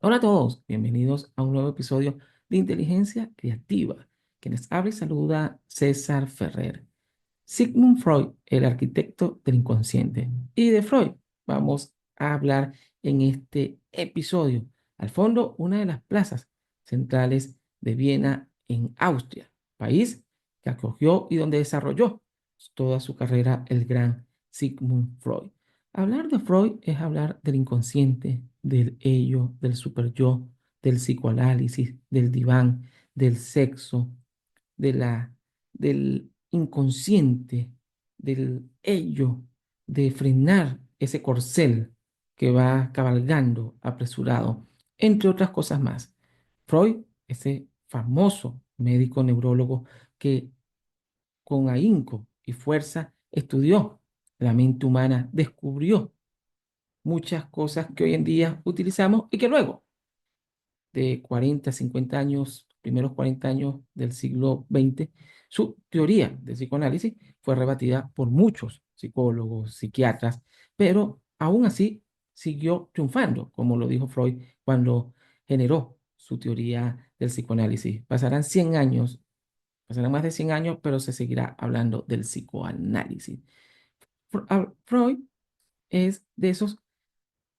Hola a todos, bienvenidos a un nuevo episodio de Inteligencia Creativa. Quienes habla y saluda César Ferrer. Sigmund Freud, el arquitecto del inconsciente. Y de Freud vamos a hablar en este episodio. Al fondo, una de las plazas centrales de Viena en Austria, país que acogió y donde desarrolló toda su carrera el gran Sigmund Freud. Hablar de Freud es hablar del inconsciente, del ello, del superyo, del psicoanálisis, del diván, del sexo, de del inconsciente, del ello, de frenar ese corcel que va cabalgando apresurado, entre otras cosas más. Freud, ese famoso médico neurólogo que con ahínco y fuerza estudió la mente humana, descubrió muchas cosas que hoy en día utilizamos y que luego de 40, 50 años, primeros 40 años del siglo XX, su teoría de psicoanálisis fue rebatida por muchos psicólogos, psiquiatras, pero aún así siguió triunfando, como lo dijo Freud cuando generó su teoría del psicoanálisis. Pasarán 100 años, pasarán más de 100 años, pero se seguirá hablando del psicoanálisis. Freud es de esos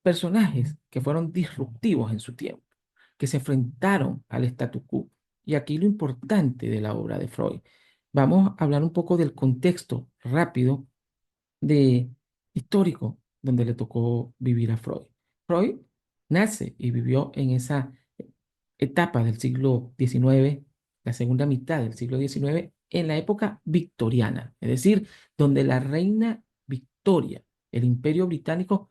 personajes que fueron disruptivos en su tiempo, que se enfrentaron al statu quo. Y aquí lo importante de la obra de Freud. Vamos a hablar un poco del contexto rápido de histórico donde le tocó vivir a Freud. Freud nace y vivió en esa etapa del siglo XIX, la segunda mitad del siglo XIX, en la época victoriana, es decir, donde la reina Victoria, el imperio británico,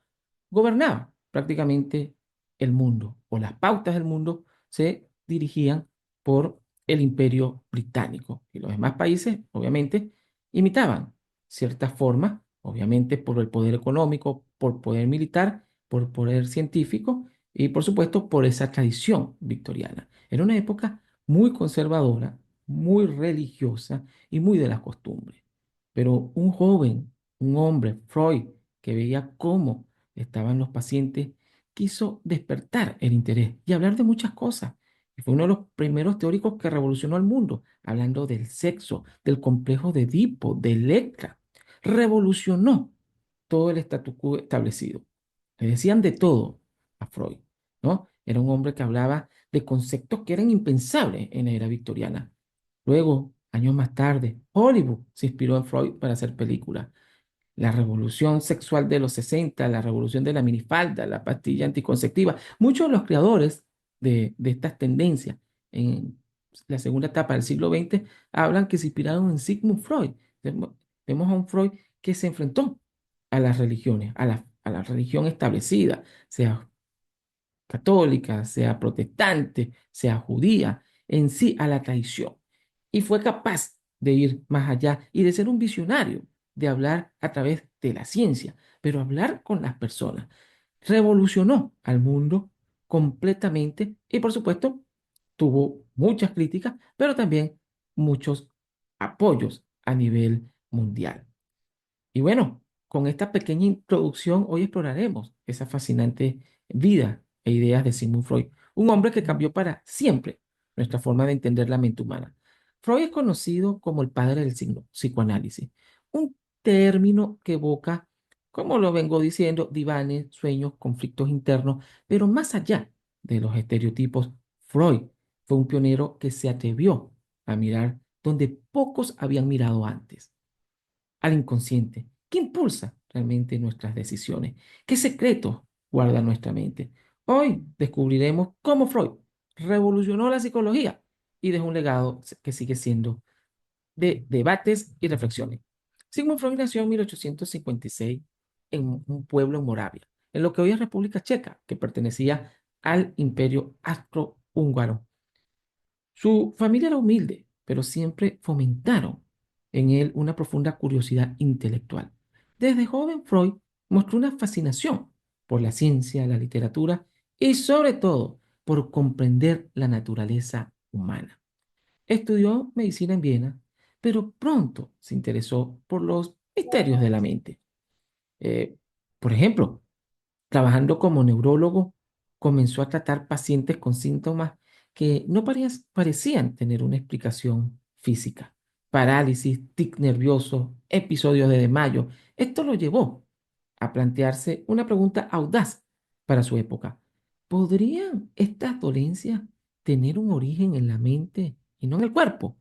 gobernaba prácticamente el mundo, o las pautas del mundo se dirigían por el imperio británico. Y los demás países, obviamente, imitaban ciertas formas, obviamente por el poder económico, por poder militar, por poder científico y por supuesto por esa tradición victoriana. Era una época muy conservadora, muy religiosa y muy de las costumbres. Pero un joven, un hombre, Freud, que veía cómo estaban los pacientes, quiso despertar el interés y hablar de muchas cosas. Y fue uno de los primeros teóricos que revolucionó el mundo, hablando del sexo, del complejo de Edipo, de Electra. Revolucionó todo el statu quo establecido. Le decían de todo a Freud, ¿no? Era un hombre que hablaba de conceptos que eran impensables en la era victoriana. Luego, años más tarde, Hollywood se inspiró en Freud para hacer películas. La revolución sexual de los 60, la revolución de la minifalda, la pastilla anticonceptiva. Muchos de los creadores de estas tendencias en la segunda etapa del siglo XX hablan que se inspiraron en Sigmund Freud. Vemos a un Freud que se enfrentó a las religiones, a la religión establecida, sea católica, sea protestante, sea judía, en sí a la tradición. Y fue capaz de ir más allá y de ser un visionario, de hablar a través de la ciencia, pero hablar con las personas. Revolucionó al mundo completamente y por supuesto tuvo muchas críticas, pero también muchos apoyos a nivel mundial. Y bueno, con esta pequeña introducción, hoy exploraremos esa fascinante vida e ideas de Sigmund Freud, un hombre que cambió para siempre nuestra forma de entender la mente humana. Freud es conocido como el padre del psicoanálisis, un término que evoca, como lo vengo diciendo, divanes, sueños, conflictos internos, pero más allá de los estereotipos, Freud fue un pionero que se atrevió a mirar donde pocos habían mirado antes al inconsciente. ¿Qué impulsa realmente nuestras decisiones? ¿Qué secretos guarda nuestra mente? Hoy descubriremos cómo Freud revolucionó la psicología y dejó un legado que sigue siendo de debates y reflexiones. Sigmund Freud nació en 1856 en un pueblo en Moravia, en lo que hoy es República Checa, que pertenecía al Imperio Austrohúngaro. Su familia era humilde, pero siempre fomentaron en él una profunda curiosidad intelectual. Desde joven, Freud mostró una fascinación por la ciencia, la literatura y sobre todo por comprender la naturaleza humana. Estudió medicina en Viena, pero pronto se interesó por los misterios de la mente. Eh, por ejemplo, trabajando como neurólogo comenzó a tratar pacientes con síntomas que no parecían tener una explicación física. Parálisis, tic nervioso, episodios de desmayo. Esto lo llevó a plantearse una pregunta audaz para su época. ¿Podrían estas dolencias tener un origen en la mente y no en el cuerpo?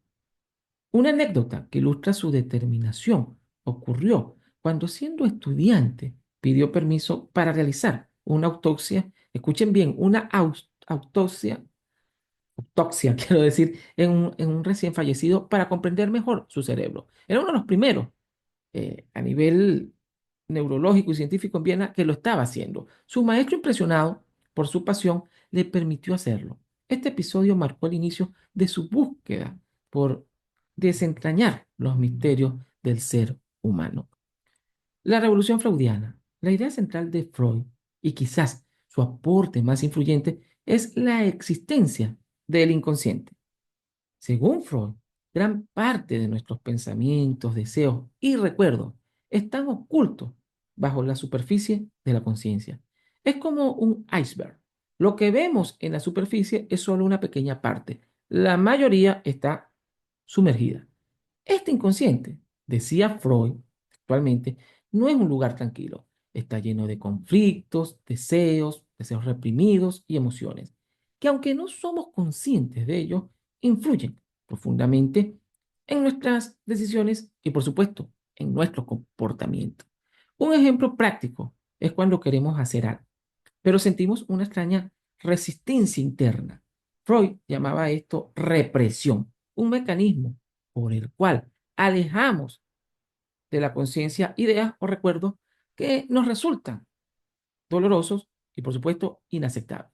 Una anécdota que ilustra su determinación ocurrió cuando siendo estudiante pidió permiso para realizar una autopsia, escuchen bien, una autopsia, quiero decir, en un recién fallecido para comprender mejor su cerebro. Era uno de los primeros a nivel neurológico y científico en Viena que lo estaba haciendo. Su maestro, impresionado por su pasión, le permitió hacerlo. Este episodio marcó el inicio de su búsqueda por desentrañar los misterios del ser humano. La revolución freudiana. La idea central de Freud, y quizás su aporte más influyente, es la existencia del inconsciente. Según Freud, gran parte de nuestros pensamientos, deseos y recuerdos están ocultos bajo la superficie de la conciencia. Es como un iceberg. Lo que vemos en la superficie es solo una pequeña parte. La mayoría está sumergida. Este inconsciente, decía Freud actualmente, no es un lugar tranquilo. Está lleno de conflictos, deseos reprimidos y emociones, que aunque no somos conscientes de ellos, influyen profundamente en nuestras decisiones y, por supuesto, en nuestro comportamiento. Un ejemplo práctico es cuando queremos hacer algo, pero sentimos una extraña resistencia interna. Freud llamaba esto represión, un mecanismo por el cual alejamos de la conciencia ideas o recuerdos que nos resultan dolorosos y, por supuesto, inaceptables.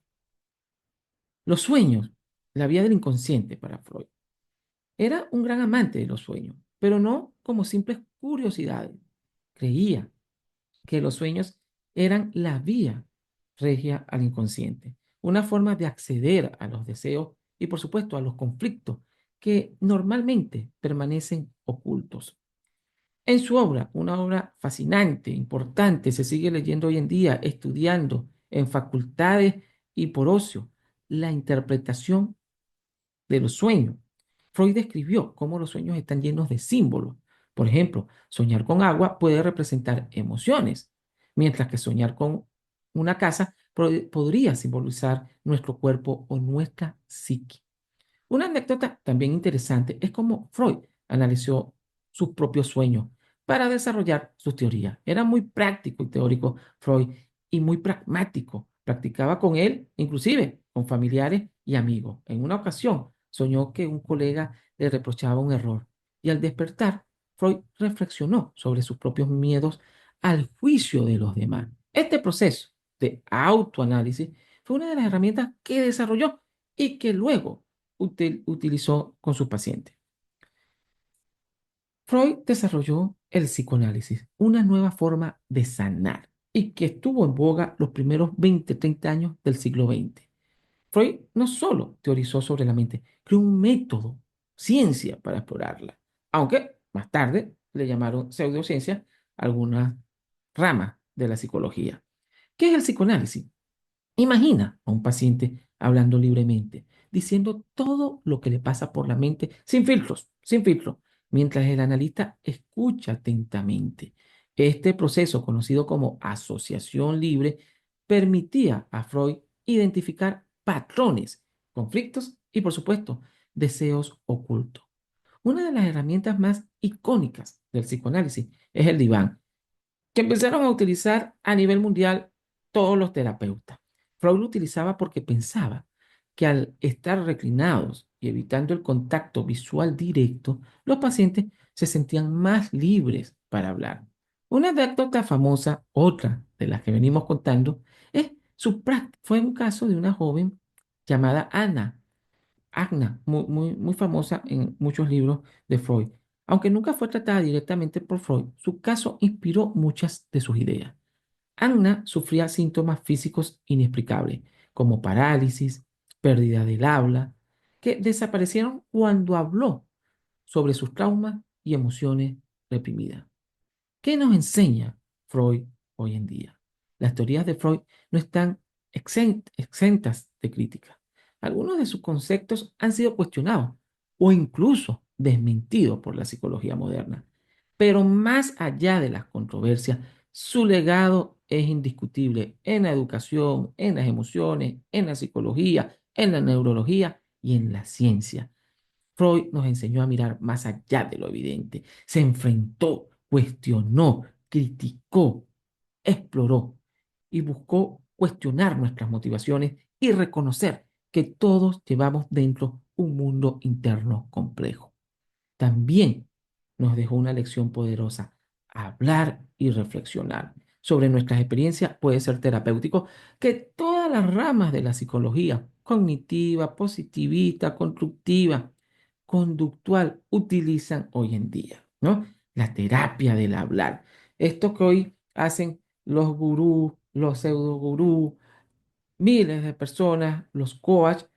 Los sueños, la vía del inconsciente para Freud. Era un gran amante de los sueños, pero no como simples curiosidades. Creía que los sueños eran la vía regia al inconsciente, una forma de acceder a los deseos y, por supuesto, a los conflictos que normalmente permanecen ocultos. En su obra, una obra fascinante, importante, se sigue leyendo hoy en día, estudiando en facultades y por ocio, la interpretación de los sueños. Freud describió cómo los sueños están llenos de símbolos. Por ejemplo, soñar con agua puede representar emociones, mientras que soñar con una casa podría simbolizar nuestro cuerpo o nuestra psique. Una anécdota también interesante es cómo Freud analizó sus propios sueños para desarrollar sus teorías. Era muy práctico y teórico Freud y muy pragmático. Practicaba con él, inclusive con familiares y amigos. En una ocasión soñó que un colega le reprochaba un error y al despertar, Freud reflexionó sobre sus propios miedos al juicio de los demás. Este proceso de autoanálisis fue una de las herramientas que desarrolló y que luego utilizó con sus pacientes. Freud desarrolló el psicoanálisis, una nueva forma de sanar, y que estuvo en boga los primeros 20, 30 años del siglo XX. Freud no solo teorizó sobre la mente, creó un método, ciencia para explorarla, aunque más tarde le llamaron pseudociencia algunas ramas de la psicología. ¿Qué es el psicoanálisis? Imagina a un paciente hablando libremente, diciendo todo lo que le pasa por la mente, sin filtros, mientras el analista escucha atentamente. Este proceso, conocido como asociación libre, permitía a Freud identificar patrones, conflictos y, por supuesto, deseos ocultos. Una de las herramientas más icónicas del psicoanálisis es el diván, que empezaron a utilizar a nivel mundial todos los terapeutas. Freud lo utilizaba porque pensaba que al estar reclinados y evitando el contacto visual directo, los pacientes se sentían más libres para hablar. Una anécdota famosa, otra de las que venimos contando, fue un caso de una joven llamada Agna, muy famosa en muchos libros de Freud. Aunque nunca fue tratada directamente por Freud, su caso inspiró muchas de sus ideas. Anna sufría síntomas físicos inexplicables, como parálisis, pérdida del habla, que desaparecieron cuando habló sobre sus traumas y emociones reprimidas. ¿Qué nos enseña Freud hoy en día? Las teorías de Freud no están exentas de crítica. Algunos de sus conceptos han sido cuestionados o incluso desmentidos por la psicología moderna. Pero más allá de las controversias, su legado es indiscutible en la educación, en las emociones, en la psicología, en la neurología y en la ciencia. Freud nos enseñó a mirar más allá de lo evidente. Se enfrentó, cuestionó, criticó, exploró y buscó cuestionar nuestras motivaciones y reconocer que todos llevamos dentro un mundo interno complejo. También nos dejó una lección poderosa: hablar y reflexionar sobre nuestras experiencias puede ser terapéutico, que todas las ramas de la psicología, cognitiva, positivista, constructiva, conductual, utilizan hoy en día, ¿no? La terapia del hablar. Esto que hoy hacen los gurús, los pseudo gurús, miles de personas, los coaches,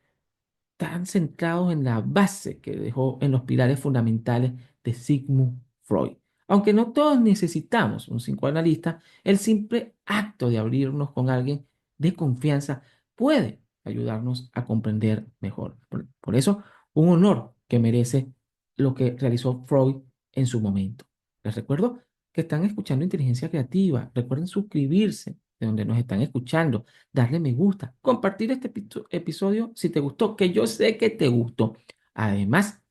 tan centrados en la base que dejó en los pilares fundamentales de Sigmund Freud. Aunque no todos necesitamos un psicoanalista, el simple acto de abrirnos con alguien de confianza puede ayudarnos a comprender mejor. Por eso, un honor que merece lo que realizó Freud en su momento. Les recuerdo que están escuchando Inteligencia Creativa. Recuerden suscribirse de donde nos están escuchando, darle me gusta, compartir este episodio si te gustó, que yo sé que te gustó. Además,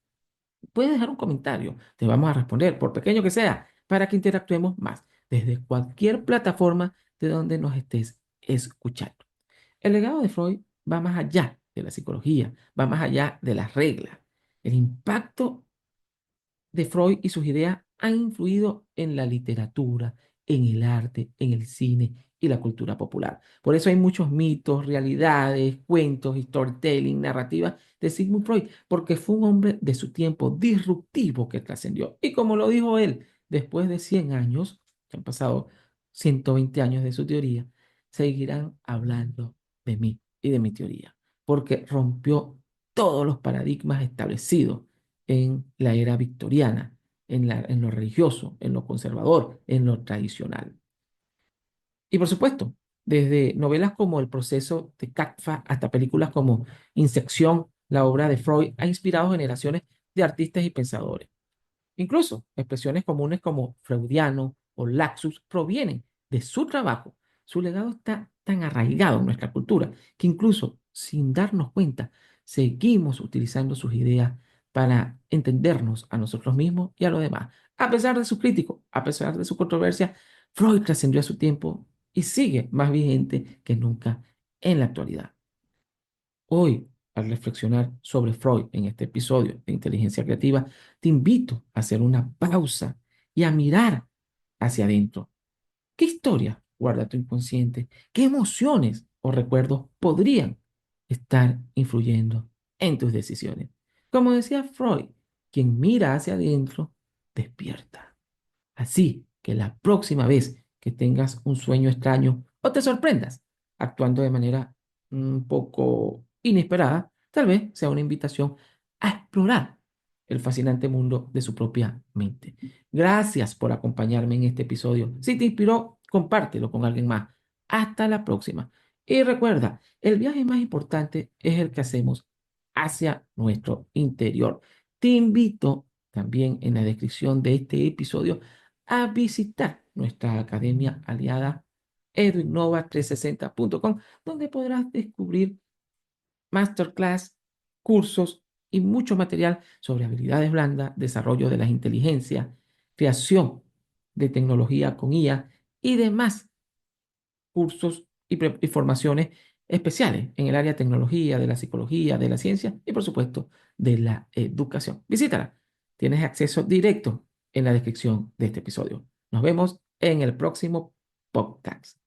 puedes dejar un comentario, te vamos a responder, por pequeño que sea, para que interactuemos más desde cualquier plataforma de donde nos estés escuchando. El legado de Freud va más allá de la psicología, va más allá de las reglas. El impacto de Freud y sus ideas han influido en la literatura, en el arte, en el cine y la cultura popular. Por eso hay muchos mitos, realidades, cuentos, storytelling, narrativas de Sigmund Freud, porque fue un hombre de su tiempo disruptivo que trascendió. Y como lo dijo él, después de 100 años, que han pasado 120 años de su teoría, seguirán hablando de mí y de mi teoría, porque rompió todos los paradigmas establecidos en la era victoriana, en lo religioso, en lo conservador, en lo tradicional. Y por supuesto, desde novelas como El proceso de Kafka hasta películas como Incepción, la obra de Freud ha inspirado generaciones de artistas y pensadores. Incluso expresiones comunes como freudiano o laxus provienen de su trabajo. Su legado está tan arraigado en nuestra cultura que incluso sin darnos cuenta, seguimos utilizando sus ideas para entendernos a nosotros mismos y a los demás. A pesar de sus críticos, a pesar de su controversia, Freud trascendió a su tiempo y sigue más vigente que nunca en la actualidad. Hoy, al reflexionar sobre Freud en este episodio de Inteligencia Creativa, te invito a hacer una pausa y a mirar hacia adentro. ¿Qué historia guarda tu inconsciente? ¿Qué emociones o recuerdos podrían estar influyendo en tus decisiones? Como decía Freud, quien mira hacia adentro, despierta. Así que la próxima vez que tengas un sueño extraño o te sorprendas actuando de manera un poco inesperada, tal vez sea una invitación a explorar el fascinante mundo de su propia mente. Gracias por acompañarme en este episodio. Si te inspiró, compártelo con alguien más. Hasta la próxima. Y recuerda, el viaje más importante es el que hacemos hacia nuestro interior. Te invito también en la descripción de este episodio a visitar nuestra academia aliada eduinnova360.com, donde podrás descubrir masterclass, cursos y mucho material sobre habilidades blandas, desarrollo de las inteligencias, creación de tecnología con IA y demás cursos y formaciones especiales en el área de tecnología, de la psicología, de la ciencia y por supuesto de la educación. Visítala. Tienes acceso directo en la descripción de este episodio. Nos vemos en el próximo podcast.